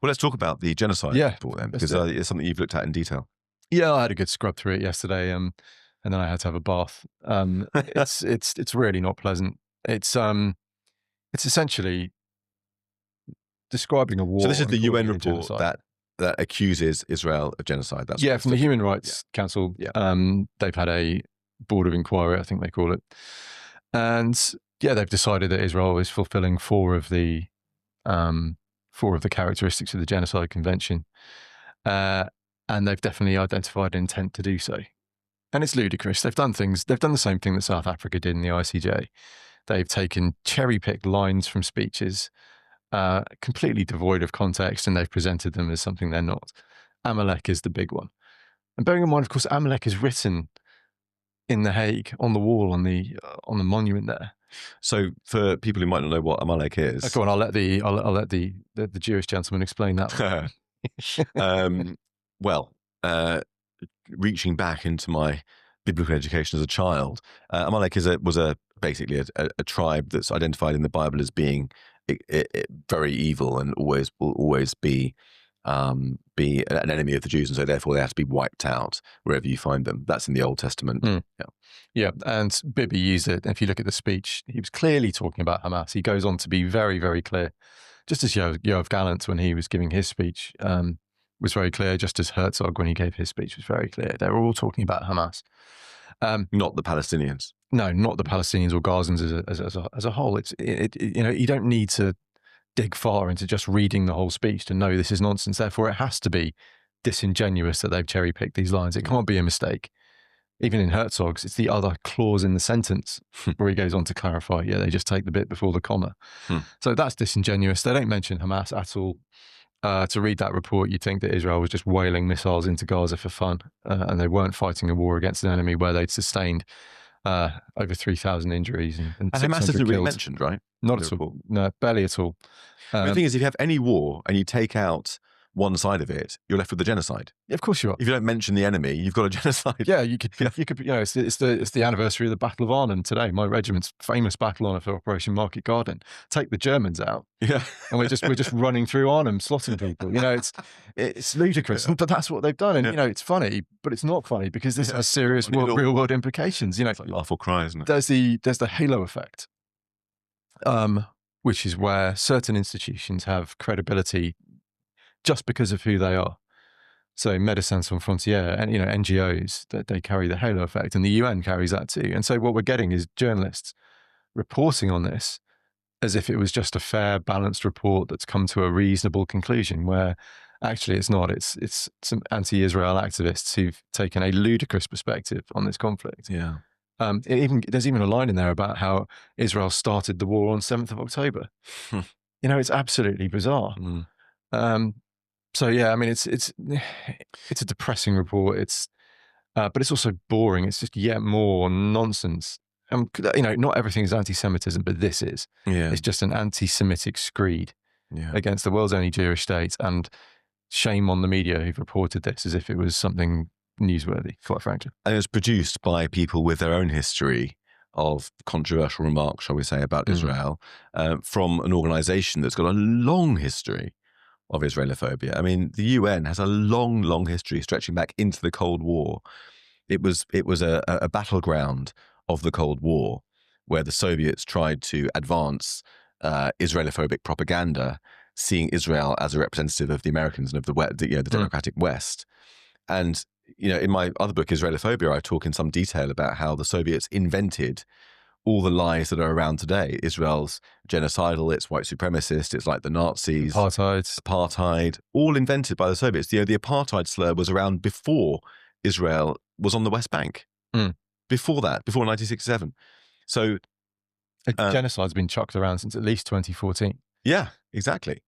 Well, let's talk about the genocide report then, because it's something you've looked at in detail. Yeah, I had a good scrub through it yesterday, and then I had to have a bath. It's really not pleasant. It's essentially describing a war. So this is the UN report genocide that accuses Israel of genocide. That's from the Human Rights Council. They've had a board of inquiry, I think they call it, and they've decided that Israel is fulfilling four of the characteristics of the Genocide Convention, and they've definitely identified an intent to do so. And it's ludicrous. They've done the same thing that South Africa did in the ICJ. They've taken cherry-picked lines from speeches, completely devoid of context, and they've presented them as something they're not. Amalek is the big one. And bearing in mind, of course, Amalek is written in The Hague on the wall on the monument there. So for people who might not know what Amalek is, go on. I'll let the Jewish gentleman explain that. Reaching back into my biblical education as a child, Amalek was basically a tribe that's identified in the Bible as being very evil and will always be an enemy of the Jews, and so therefore they have to be wiped out wherever you find them. That's in the Old Testament. And Bibi used it. If you look at the speech, he was clearly talking about Hamas. He goes on to be very, very clear, just as Yoav Gallant, when he was giving his speech, was very clear, just as Herzog, when he gave his speech, was very clear. They were all talking about Hamas. Not the Palestinians. No, not the Palestinians or Gazans as a whole. You don't need to dig far into just reading the whole speech to know this is nonsense. Therefore, it has to be disingenuous that they've cherry-picked these lines. It can't be a mistake. Even in Herzog's, it's the other clause in the sentence where he goes on to clarify, they just take the bit before the comma. So that's disingenuous. They don't mention Hamas at all. To read that report, you'd think that Israel was just whaling missiles into Gaza for fun, and they weren't fighting a war against an enemy where they'd sustained over 3,000 injuries and Hamas isn't really killed. mentioned, right? Not at all. No, barely at all. The thing is, if you have any war and you take out one side of it, you're left with the genocide. Of course you are. If you don't mention the enemy, you've got a genocide. Yeah, you could. It's the anniversary of the Battle of Arnhem today. My regiment's famous battle honour for Operation Market Garden. Take the Germans out, and we're just running through Arnhem, slaughtering people. It's ludicrous, but that's what they've done. And it's funny, but it's not funny because this has serious real world implications. It's like laugh or cry, isn't it? There's the halo effect, which is where certain institutions have credibility just because of who they are. So Médecins Sans Frontières and NGOs, that they carry the halo effect, and the UN carries that too. And so what we're getting is journalists reporting on this as if it was just a fair, balanced report that's come to a reasonable conclusion, where actually it's not. It's some anti-Israel activists who've taken a ludicrous perspective on this conflict. Yeah. There's even a line in there about how Israel started the war on 7th of October. It's absolutely bizarre. So it's a depressing report. But it's also boring. It's just yet more nonsense. Not everything is anti-Semitism, but this is. It's just an anti-Semitic screed against the world's only Jewish state, and shame on the media who've reported this as if it was something newsworthy, quite frankly. And it was produced by people with their own history of controversial remarks, shall we say, about Israel, from an organisation that's got a long history of Israelophobia. I mean, the UN has a long, long history stretching back into the Cold War. It was a battleground of the Cold War, where the Soviets tried to advance Israelophobic propaganda, seeing Israel as a representative of the Americans and of the democratic West. And in my other book, Israelophobia, I talk in some detail about how the Soviets invented all the lies that are around today. Israel's genocidal, it's white supremacist, it's like the Nazis. Apartheid, all invented by the Soviets. The apartheid slur was around before Israel was on the West Bank. Before that, before 1967. So genocide's been chucked around since at least 2014. Yeah, exactly.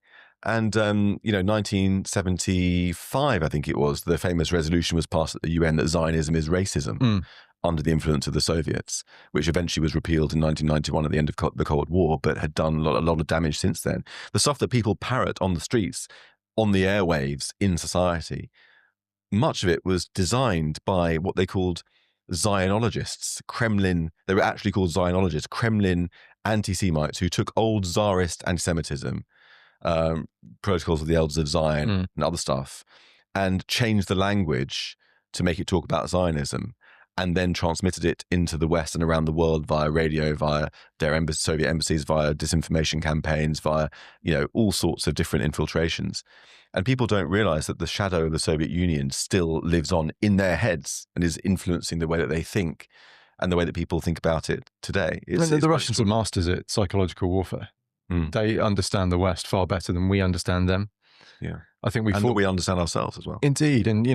And, 1975, I think it was, the famous resolution was passed at the UN that Zionism is racism under the influence of the Soviets, which eventually was repealed in 1991 at the end of the Cold War, but had done a lot of damage since then. The stuff that people parrot on the streets, on the airwaves, in society, much of it was designed by what they called Zionologists, Kremlin. They were actually called Zionologists, Kremlin anti-Semites who took old Tsarist anti-Semitism, Protocols of the Elders of Zion and other stuff, and changed the language to make it talk about Zionism, and then transmitted it into the West and around the world via radio, via their Soviet embassies, via disinformation campaigns, via, all sorts of different infiltrations. And people don't realize that the shadow of the Soviet Union still lives on in their heads and is influencing the way that they think and the way that people think about it today. The Russians are masters at psychological warfare. They understand the West far better than we understand them. Yeah. I think we understand ourselves as well. Indeed. And,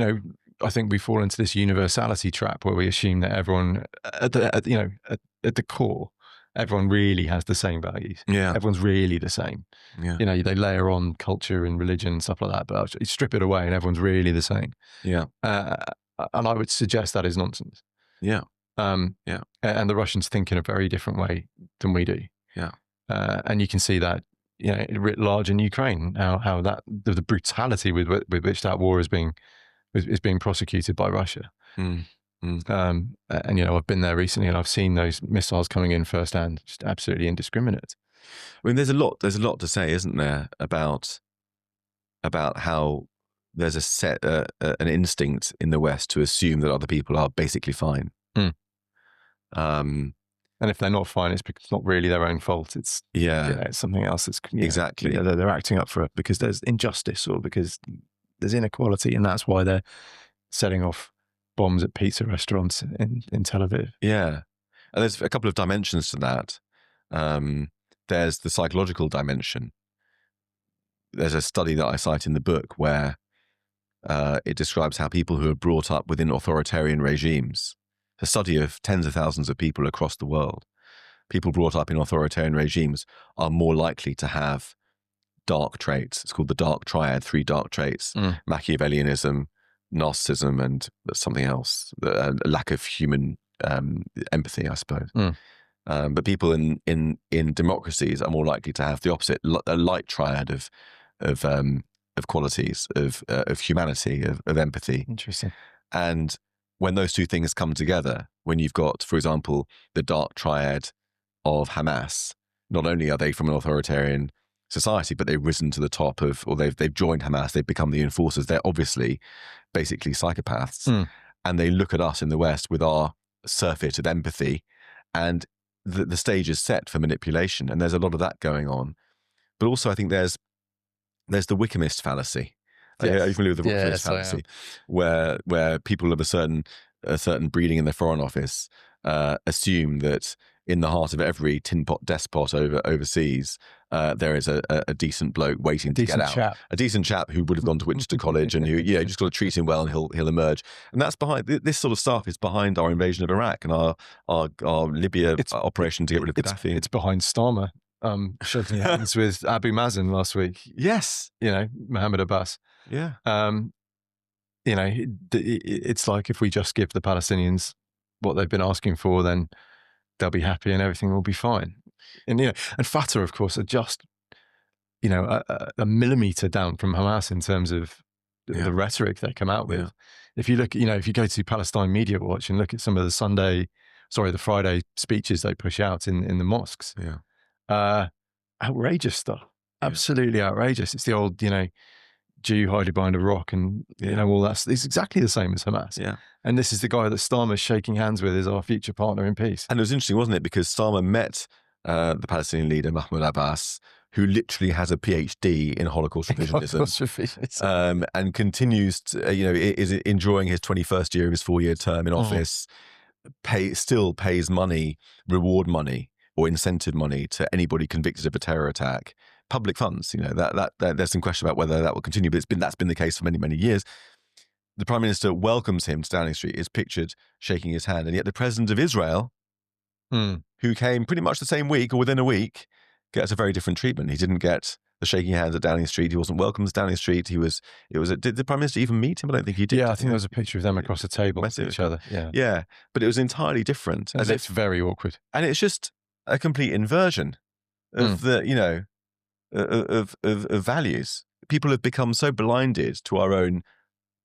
I think we fall into this universality trap where we assume that everyone, at the core, everyone really has the same values. Yeah. Everyone's really the same. Yeah. They layer on culture and religion and stuff like that, but you strip it away and everyone's really the same. Yeah. And I would suggest that is nonsense. Yeah. And the Russians think in a very different way than we do. Yeah. And you can see that, writ large in Ukraine, how that the brutality with which that war is being prosecuted by Russia. And I've been there recently, and I've seen those missiles coming in firsthand, just absolutely indiscriminate. I mean, there's a lot to say, isn't there, about how there's an instinct in the West to assume that other people are basically fine. And if they're not fine, it's because it's not really their own fault. It's it's something else. That's exactly they're acting up for it because there's injustice or because there's inequality, and that's why they're setting off bombs at pizza restaurants in Tel Aviv. Yeah, and there's a couple of dimensions to that. There's the psychological dimension. There's a study that I cite in the book where it describes how people who are brought up within authoritarian regimes, a study of tens of thousands of people across the world, people brought up in authoritarian regimes are more likely to have dark traits. It's called the dark triad, 3 dark traits: Machiavellianism, narcissism, and something else, a lack of human empathy, I suppose. But people in democracies are more likely to have the opposite, a light triad of qualities of humanity, of empathy. Interesting. And when those two things come together, when you've got, for example, the dark triad of Hamas, not only are they from an authoritarian society, but they've risen to the top of, or they've joined Hamas, they've become the enforcers. They're obviously basically psychopaths. And they look at us in the West with our surfeit of empathy, and the stage is set for manipulation. And there's a lot of that going on. But also I think there's the Wickhamist fallacy. Yes. Are you familiar with the Wickhamist fallacy? Where people of a certain breeding in the Foreign Office assume that in the heart of every tin pot despot overseas, there is a decent bloke waiting to get out. A decent chap who would have gone to Winchester College and who, you just got to treat him well and he'll emerge. And that's behind, this sort of stuff is behind our invasion of Iraq and our Libya operation to get rid of Gaddafi. It's behind Starmer shaking hands with Abu Mazen last week. Yes. Mahmoud Abbas. Yeah. It's like if we just give the Palestinians what they've been asking for, then they'll be happy and everything will be fine. And and Fatah, of course, are just a millimeter down from Hamas in terms of the rhetoric they come out with. Yeah. If you look, if you go to Palestine Media Watch and look at some of the Friday speeches they push out in the mosques, outrageous stuff, absolutely outrageous. It's the old Jew hiding behind a rock and all that. It's exactly the same as Hamas. Yeah. And this is the guy that Starmer's shaking hands with as our future partner in peace. And it was interesting, wasn't it? Because Starmer met the Palestinian leader, Mahmoud Abbas, who literally has a PhD in Holocaust revisionism, and continues to, is enjoying his 21st year of his 4-year term in office, still pays money, reward money or incentive money to anybody convicted of a terror attack. Public funds, that there's some question about whether that will continue, but that's been the case for many, many years. The Prime Minister welcomes him to Downing Street, is pictured shaking his hand, and yet the President of Israel, who came pretty much the same week or within a week, gets a very different treatment. He didn't get the shaking hands at Downing Street. He wasn't welcomed to Downing Street. Did the Prime Minister even meet him? I don't think he did. Yeah, I think there was a picture of them across the table with each other. Yeah, but it was entirely different. It's very awkward. And it's just a complete inversion of the, of values. People have become so blinded to our own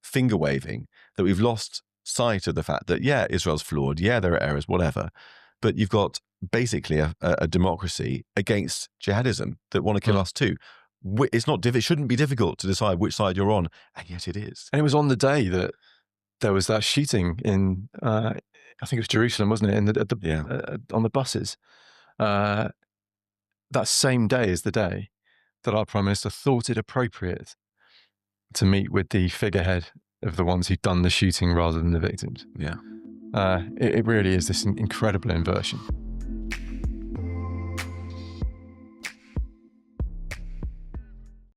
finger waving that we've lost sight of the fact that, Israel's flawed. Yeah, there are errors, whatever. But you've got basically a democracy against jihadism that want to kill us too. it's not. It shouldn't be difficult to decide which side you're on, and yet it is. And it was on the day that there was that shooting in, I think it was Jerusalem, wasn't it? On the buses. That same day is the day that our Prime Minister thought it appropriate to meet with the figurehead of the ones who'd done the shooting rather than the victims. Yeah. It really is this incredible inversion.